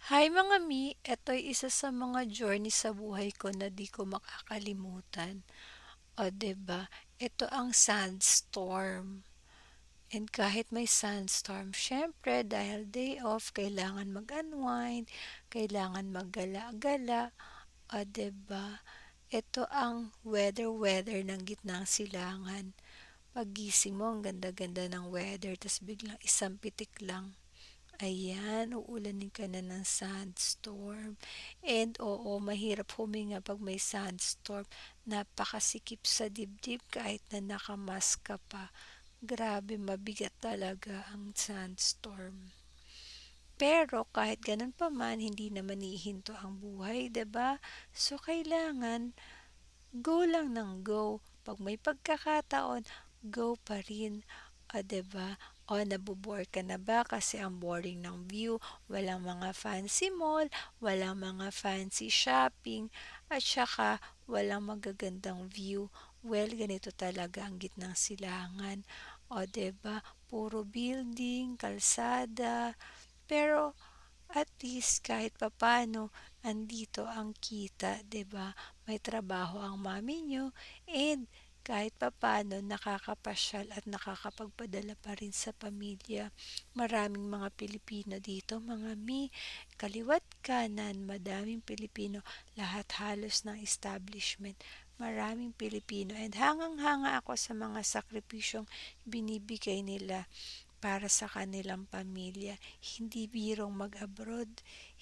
Hi mga Mi, ito'y isa sa mga journey sa buhay ko na di ko makakalimutan. O 'di ba, ito ang sandstorm. And kahit may sandstorm, syempre dahil day off, kailangan mag-unwind, kailangan maggala-gala, o 'di ba? Ito ang weather ng gitnang silangan. Paggising mo, ang ganda-ganda ng weather, tas biglang isang pitik lang. Ayan, uulanin ka na ng sandstorm. And oo, mahirap huminga 'pag may sandstorm. Napakasikip sa dibdib kahit na nakamask ka pa. Grabe, mabigat talaga ang sandstorm. Pero kahit ganun pa man, hindi naman hihinto ang buhay, 'di ba? So kailangan go lang ng go. 'Pag may pagkakataon, go pa rin. O, 'di ba? O, nabo-bore ka na ba kasi ang boring ng view, walang mga fancy mall, walang mga fancy shopping, at saka walang magagandang view. Well, ganito talaga ang gitnang silangan. O, 'di ba? Puro building, kalsada, pero at least kahit papano andito ang kita, 'di ba? May trabaho ang mami niyo and kahit papano nakakapasyal at nakakapagpadala pa rin sa pamilya. Maraming mga Pilipino dito, mga Mi, kaliwat kanan, madaming Pilipino, lahat halos ng establishment. Maraming Pilipino and hangang-hanga ako sa mga sakripisyong binibigay nila para sa kanilang pamilya. Hindi birong mag-abroad,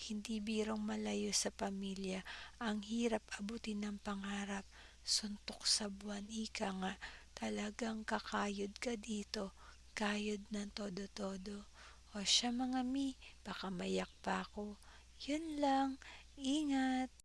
hindi birong malayo sa pamilya. Ang hirap abutin ng pangarap. Suntok sa buwan, ika nga. Talagang kakayod ka dito. Kayod ng todo-todo. O siya mga Mi, baka mayak pa ako. Yun lang. Ingat.